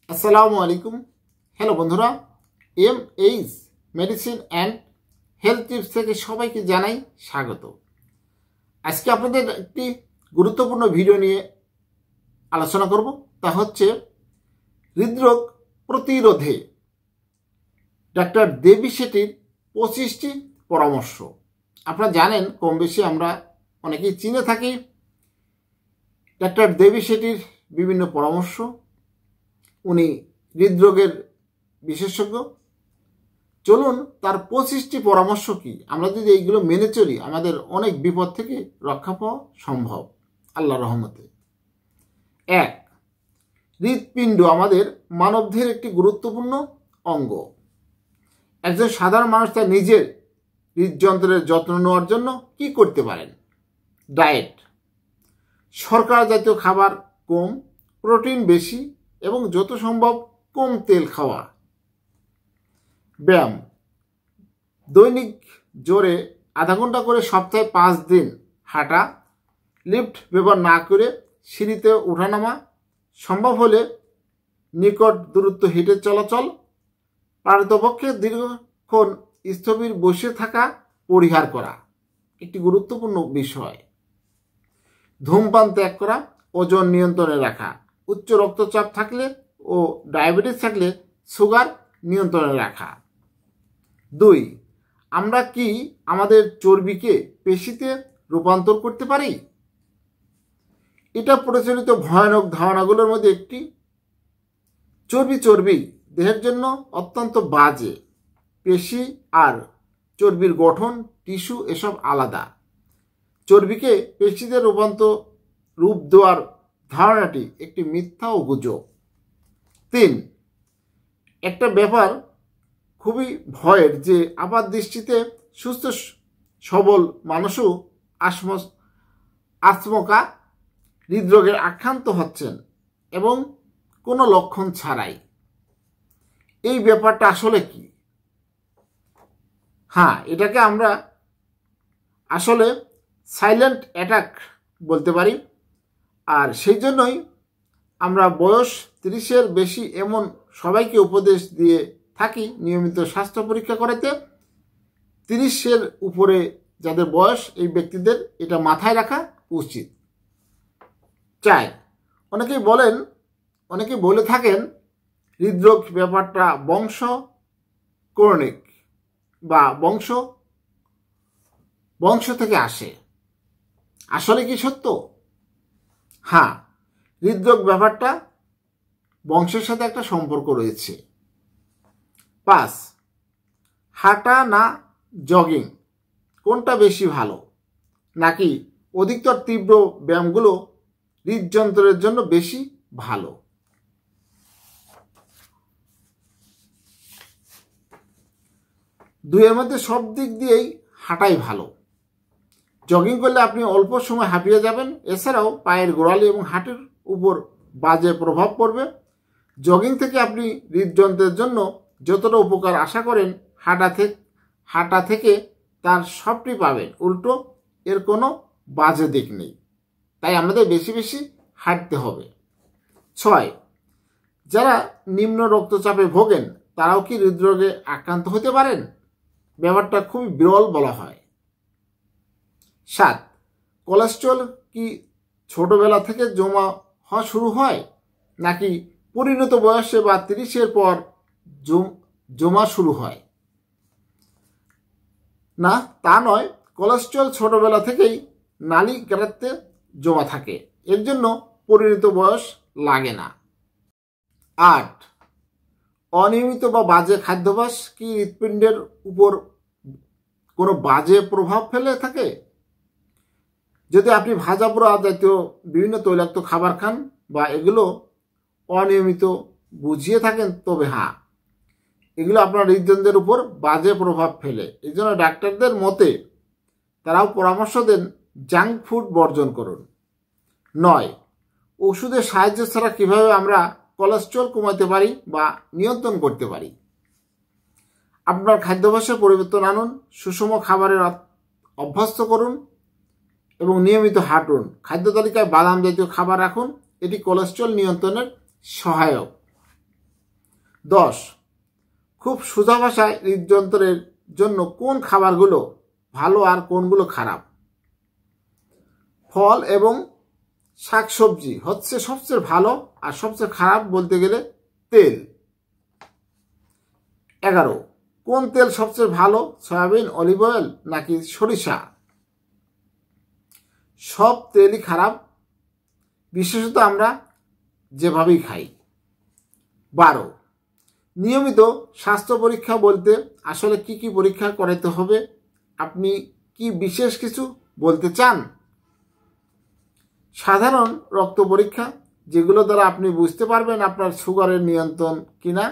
আসসালামু আলাইকুম। হ্যালো বন্ধুরা, MH medicine and health tips থেকে সবাইকে জানাই স্বাগত। আজকে আপনাদের একটি গুরুত্বপূর্ণ ভিডিও নিয়ে আলোচনা করব, তা হচ্ছে হৃদরোগ প্রতিরোধে ডাক্তার দেবী শেঠির 25টি পরামর্শ। আপনারা জানেন, কম বেশি আমরা অনেকেই চিনে থাকি ডাক্তার দেবী শেঠির বিভিন্ন পরামর্শ। উনি হৃদরোগের বিশেষজ্ঞ। চলুন তার 25টি পরামর্শ কি, আমরা যদি এইগুলো মেনে চলি আমাদের অনেক বিপদ থেকে রক্ষা পাওয়া সম্ভব আল্লাহর রহমতে। 1. হৃৎপিণ্ড আমাদের মানবদেহের একটি গুরুত্বপূর্ণ অঙ্গ। একজন সাধারণ মানুষ তার নিজের হৃদযন্ত্রের যত্ন নেওয়ার জন্য কি করতে পারেন? ডায়েট, শর্করা জাতীয় খাবার কম, প্রোটিন বেশি এবং যত সম্ভব কম তেল খাওয়া। ব্যায়াম, দৈনিক জোরে আধা ঘন্টা করে সপ্তাহে 5 দিন হাঁটা, লিফট ব্যবহার না করে সিঁড়িতে ওঠানামা, সম্ভব হলে নিকট দূরত্ব হেঁটে চলাচল, পারতপক্ষে দীর্ঘক্ষণ স্থবির বসে থাকা পরিহার করা একটি গুরুত্বপূর্ণ বিষয়। ধূমপান ত্যাগ করা, ওজন নিয়ন্ত্রণে রাখা, উচ্চ রক্তচাপ থাকলে ও ডায়াবেটিস থাকলে সুগার নিয়ন্ত্রণে রাখা। 2. আমরা কি আমাদের চর্বিকে পেশিতে রূপান্তর করতে পারি? এটা প্রচলিত ভয়ানক ধারণাগুলোর মধ্যে একটি। চর্বি দেহের জন্য অত্যন্ত বাজে। পেশি আর চর্বির গঠন, টিস্যু এসব আলাদা। চর্বিকে পেশিতে রূপ দেওয়ার ধারণাটি একটি মিথ্যা ও গুজব। 3. একটা ব্যাপার খুবই ভয়ের যে আপাত দৃষ্টিতে সুস্থ সবল মানুষও আচমকা হৃদরোগের আক্রান্ত হচ্ছেন এবং কোনো লক্ষণ ছাড়াই। এই ব্যাপারটা আসলে কি? এটাকে আমরা আসলে সাইলেন্ট অ্যাটাক বলতে পারি। আর সেই জন্যই আমরা বয়স 30-এর বেশি এমন সবাইকে উপদেশ দিয়ে থাকি নিয়মিত স্বাস্থ্য পরীক্ষা করাতে। 30-এর উপরে যাদের বয়স, এই ব্যক্তিদের এটা মাথায় রাখা উচিত। 4. অনেকেই বলে থাকেন হৃদরোগ ব্যাপারটা বংশকরণিক বা বংশ থেকে আসে। আসলে কি সত্য? হৃদরোগ ব্যাপারটা বংশের সাথে একটা সম্পর্ক রয়েছে। 5. হাঁটা না জগিং, কোনটা বেশি ভালো? নাকি অধিকতর তীব্র ব্যায়ামগুলো হৃদযন্ত্রের জন্য বেশি ভালো? দুইয়ের মধ্যে সব দিক দিয়েই হাঁটাই ভালো। জগিং করলে আপনি অল্প সময় হাঁপিয়ে যাবেন, এছাড়াও পায়ের গোড়ালি এবং হাঁটুর উপর বাজে প্রভাব পড়বে। জগিং থেকে আপনি হৃদযন্ত্রের জন্য যতটা উপকার আশা করেন হাঁটা থেকে তার সবটি পাবেন, উল্টো এর কোনো বাজে দিক নেই। তাই আমাদের বেশি বেশি হাঁটতে হবে। 6. যারা নিম্ন রক্তচাপে ভোগেন তারাও কি হৃদরোগে আক্রান্ত হতে পারেন? ব্যাপারটা খুবই বিরল বলা হয়। 7. কোলেস্টেরল কি ছোটবেলা থেকে জমা হওয়া শুরু হয়, নাকি পরিণত বয়সে বা 30-এর পর জমা শুরু হয়? না, তা নয়। কোলেস্টেরল ছোটবেলা থেকেই নালীতে জমা থাকে, এর জন্য পরিণত বয়স লাগে না। 8. অনিয়মিত বা বাজে খাদ্যাভ্যাস কি হৃৎপিণ্ডের উপর কোনো বাজে প্রভাব ফেলে থাকে? যদি আপনি ভাজা পোড়া জাতীয় বিভিন্ন তৈলাক্ত খাবার খান বা এগুলো অনিয়মিত বুঝিয়ে থাকেন, তবে এগুলো আপনার হৃদযন্ত্রের উপর বাজে প্রভাব ফেলে। এই জন্য ডাক্তারদের মতে তারাও পরামর্শ দেন জাঙ্ক ফুড বর্জন করুন। 9. ওষুধের সাহায্য ছাড়া কিভাবে আমরা কোলেস্টেরল কমাতে পারি বা নিয়ন্ত্রণ করতে পারি? আপনার খাদ্যাভ্যাসে পরিবর্তন আনুন, সুষম খাবারের অভ্যস্ত করুন এবং নিয়মিত হাঁটুন। খাদ্য তালিকায় বাদাম জাতীয় খাবার রাখুন, এটি কোলেস্টেরল নিয়ন্ত্রণের সহায়ক। 10, খুব সোজা ভাষায় হৃদযন্ত্রের জন্য কোন খাবারগুলো ভালো আর কোনগুলো খারাপ? ফল এবং শাকসবজি হচ্ছে সবচেয়ে ভালো, আর সবচেয়ে খারাপ বলতে গেলে তেল। 11, কোন তেল সবচেয়ে ভালো, সয়াবিন, অলিভ অয়েল নাকি সরিষা? সব তেলই খারাপ, বিশেষত আমরা যেভাবেই খাই। 12, নিয়মিত স্বাস্থ্য পরীক্ষা বলতে আসলে কি কি পরীক্ষা করাতে হবে? আপনি কি বিশেষ কিছু বলতে চান? সাধারণ রক্ত পরীক্ষা, যেগুলো দ্বারা আপনি বুঝতে পারবেন আপনার সুগারের নিয়ন্ত্রণ কিনা।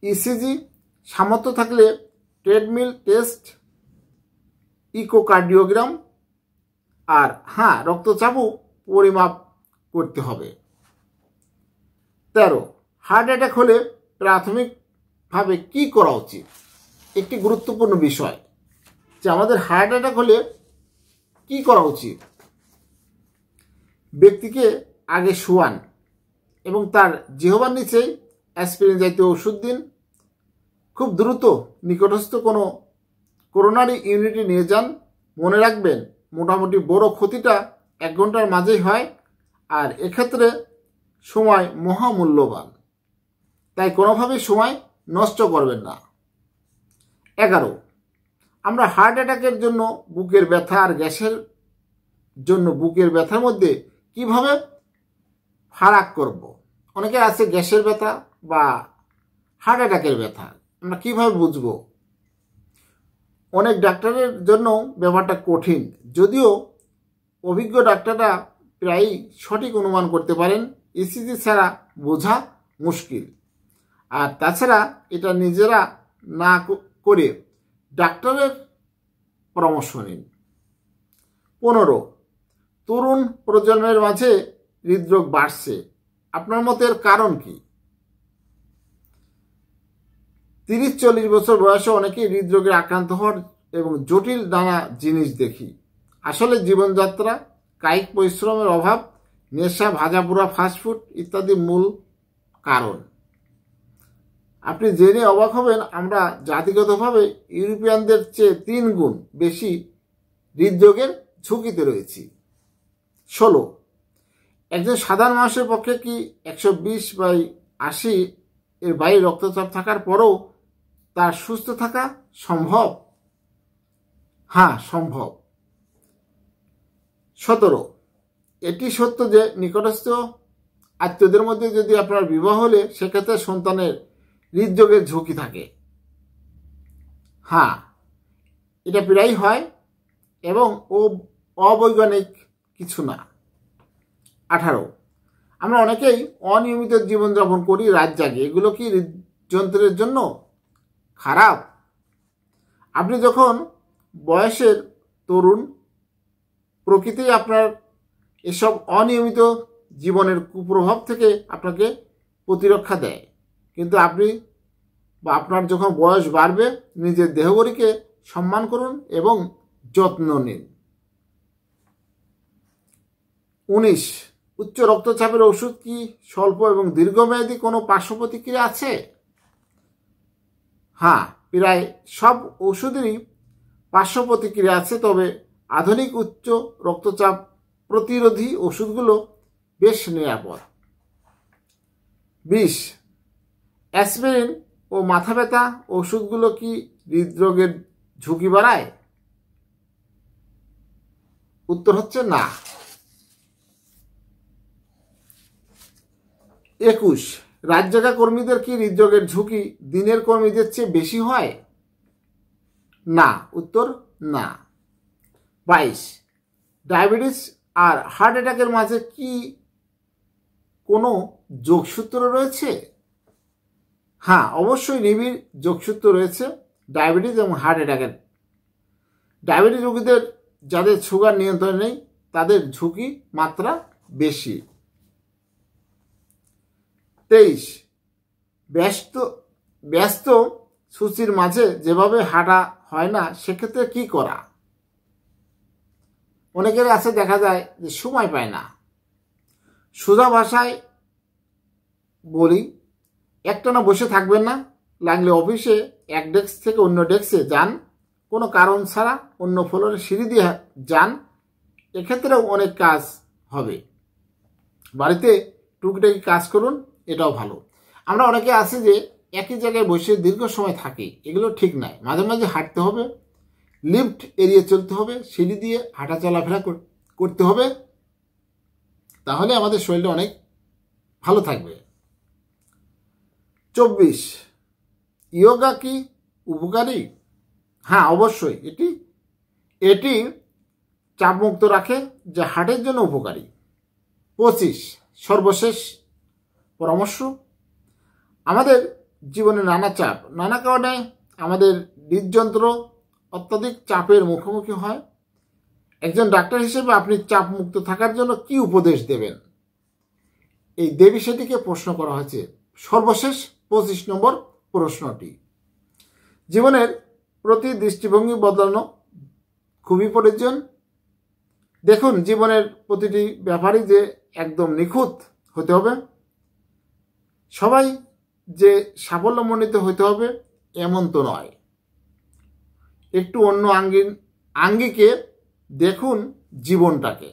ইসিজি, সামর্থ্য থাকলে ট্রেডমিল টেস্ট, ইকোকার্ডিওগ্রাম। আর হ্যাঁ, রক্তচাপও পরিমাপ করতে হবে। 13, হার্ট অ্যাটাক হলে প্রাথমিকভাবে কি করা উচিত? একটি গুরুত্বপূর্ণ বিষয় যে আমাদের হার্ট অ্যাটাক হলে কি করা উচিত। ব্যক্তিকে আগে শোয়ান এবং তার জিহ্বার নিচেই অ্যাসপিরিন জাতীয় ওষুধ দিন। খুব দ্রুত নিকটস্থ কোনো করোনারি ইউনিটে নিয়ে যান। মনে রাখবেন, মোটামুটি বড় ক্ষতিটা 1 ঘন্টার মাঝেই হয়, আর এক্ষেত্রে সময় মহামূল্যবান, তাই কোনোভাবেই সময় নষ্ট করবেন না। 11, আমরা হার্ট অ্যাটাকের জন্য বুকের ব্যথা আর গ্যাসের জন্য বুকের ব্যথার মধ্যে কিভাবে ফারাক করব? অনেকের আছে গ্যাসের ব্যথা বা হার্ট অ্যাটাকের ব্যথা, আমরা কিভাবে বুঝবো? অনেক ডাক্তারের জন্য ব্যাপারটা কঠিন, যদিও অভিজ্ঞ ডাক্তাররা প্রায়ই সঠিক অনুমান করতে পারেন। ইসিজি ছাড়া বোঝা মুশকিল, আর তাছাড়া এটা নিজেরা না করে ডাক্তারের পরামর্শ নিন। 15, তরুণ প্রজন্মের মাঝে হৃদরোগ বাড়ছে, আপনার মতের কারণ কি? 30-40 বছর বয়সে অনেকেই হৃদরোগে আক্রান্ত হওয়ার এবং জটিল নানা জিনিস দেখি। আসলে জীবনযাত্রা, কায়িক পরিশ্রমের অভাব, নেশা, ভাজাপোড়া, ফাস্টফুড ইত্যাদি মূল কারণ। আপনি জেনে অবাক হবেন, আমরা জাতিগতভাবে ইউরোপিয়ানদের চেয়ে 3 গুণ বেশি হৃদরোগের ঝুঁকিতে রয়েছি। 16, একজন সাধারণ মানুষের পক্ষে কি 120/80 এর বাইরে রক্তচাপ থাকার পরেও তার সুস্থ থাকা সম্ভব? হ্যাঁ, সম্ভব। 17, এটি সত্য যে নিকটস্থ আত্মীয়দের মধ্যে যদি আপনার বিবাহ হলে সেক্ষেত্রে সন্তানের হৃদরোগের ঝুঁকি থাকে। হ্যাঁ, এটা প্রায়ই হয় এবং অবৈজ্ঞানিক কিছু না। 18, আমরা অনেকেই অনিয়মিত জীবনযাপন করি, রাত জাগি, এগুলো কি হৃদযন্ত্রের জন্য খারাপ? আপনি যখন বয়সের তরুণ, প্রকৃতি আপনার এসব অনিয়মিত জীবনের কুপ্রভাব থেকে আপনাকে প্রতিরক্ষা দেয়, কিন্তু আপনি বা আপনার যখন বয়স বাড়বে নিজের দেহগড়িকে সম্মান করুন এবং যত্ন নিন। 19, উচ্চ রক্তচাপের ওষুধ কি স্বল্প এবং দীর্ঘমেয়াদী কোনো পার্শ্ব প্রতিক্রিয়া আছে? হ্যাঁ, প্রায় সব ওষুধেরই পার্শ্ব প্রতিক্রিয়া আছে, তবে আধুনিক উচ্চ রক্তচাপ প্রতিরোধী ওষুধগুলো বেশ নিরাপদ। 20, অ্যাসপিরিন ও মাথা ব্যথা ওষুধগুলো কি হৃদরোগের ঝুঁকি বাড়ায়? উত্তর হচ্ছে না। 21, রাত জাগা কর্মীদের কি হৃদরোগের ঝুঁকি দিনের কর্মীদের চেয়ে বেশি হয়? না, উত্তর না। 22, ডায়াবেটিস আর হার্ট অ্যাটাকের মাঝে কি কোনো যোগসূত্র রয়েছে? হ্যাঁ, অবশ্যই নিবিড় যোগসূত্র রয়েছে ডায়াবেটিস এবং হার্ট অ্যাটাকের। ডায়াবেটিস রোগীদের যাদের সুগার নিয়ন্ত্রণে নেই তাদের ঝুঁকি মাত্রা বেশি। 23, ব্যস্ত সূচির মাঝে যেভাবে হাঁটা হয় না, সেক্ষেত্রে কি করা? অনেকের কাছে দেখা যায় যে সময় পায় না। সোজা ভাষায় বলি, একটানা বসে থাকবেন না, লাগলে অফিসে এক ডেস্ক থেকে অন্য ডেস্কে যান, কোনো কারণ ছাড়া অন্য ফ্লোরে সিঁড়ি দিয়ে যান, এক্ষেত্রেও অনেক কাজ হবে। বাড়িতে টুকটাকি কাজ করুন, এটাও ভালো। আমরা অনেকে আছি যে একই জায়গায় বসে দীর্ঘ সময় থাকি, এগুলো ঠিক নয়। মাঝে মাঝে হাঁটতে হবে, লিফট এড়িয়ে চলতে হবে, সিঁড়ি দিয়ে হাঁটা চলাফেরা করতে হবে, তাহলে আমাদের শরীরটা অনেক ভালো থাকবে। 24, যোগা কি উপকারী? হ্যাঁ, অবশ্যই। এটি চাপমুক্ত রাখে, যা হার্টের জন্য উপকারী। 25, সর্বশেষ পরামর্শ। আমাদের জীবনে নানা চাপ, নানা কারণে আমাদের হৃদযন্ত্র অত্যাধিক চাপের মুখোমুখি হয়। একজন ডাক্তার হিসেবে আপনি চাপমুক্ত থাকার জন্য কি উপদেশ দেবেন? এই দেবী সেটিকে প্রশ্ন করা হয়েছে। সর্বশেষ 25 নম্বর প্রশ্নটি। জীবনের প্রতি দৃষ্টিভঙ্গি বদলানো খুবই প্রয়োজন। দেখুন, জীবনের প্রতিটি ব্যাপারই যে একদম নিখুঁত হতে হবে, সবাই যে সাফল্যমণ্ডিত হতে হবে এমন তো নয়। একটু অন্য আঙ্গিকে দেখুন জীবনটাকে।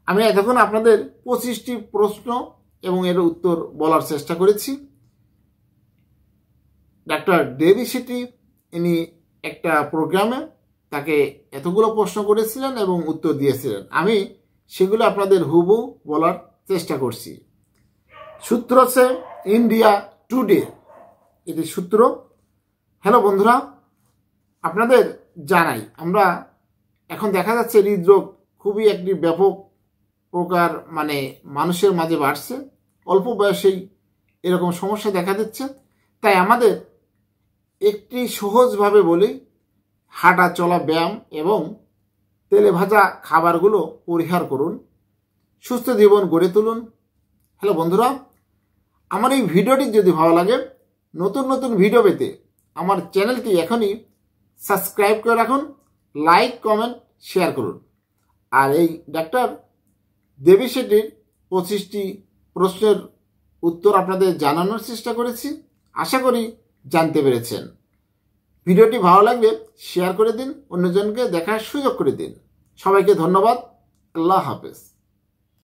আমি এতক্ষণ আপনাদের 25টি প্রশ্ন এবং এর উত্তর বলার চেষ্টা করেছি। ডাক্তার দেবী সেটি ইনি একটা প্রোগ্রামে তাকে এতগুলো প্রশ্ন করেছিলেন এবং উত্তর দিয়েছিলেন। আমি সেগুলো আপনাদের হুবহু বলার চেষ্টা করছি। সূত্র হচ্ছে ইন্ডিয়া টুডে, এটি সূত্র। হ্যালো বন্ধুরা, আপনাদের জানাই, আমরা এখন দেখা যাচ্ছে হৃদরোগ খুবই একটি ব্যাপক প্রকার মানুষের মাঝে বাড়ছে। অল্প বয়সেই এরকম সমস্যা দেখা দিচ্ছে। তাই আমাদের একটি সহজভাবে বলি, হাঁটা চলা ব্যায়াম এবং তেলে ভাজা খাবারগুলো পরিহার করুন, সুস্থ জীবন গড়ে তুলুন। হ্যালো বন্ধুরা, আমার এই ভিডিওটি যদি ভালো লাগে, নতুন নতুন ভিডিও পেতে আমার চ্যানেলটি এখনই সাবস্ক্রাইব করে রাখুন, লাইক কমেন্ট শেয়ার করুন। আর এই ডাক্তার দেবী সেটির 25টি প্রশ্নের উত্তর আপনাদের জানানোর চেষ্টা করেছি। আশা করি জানতে পেরেছেন। ভিডিওটি ভালো লাগলে শেয়ার করে দিন, অন্যজনকে দেখার সুযোগ করে দিন। সবাইকে ধন্যবাদ। আল্লাহ হাফেজ।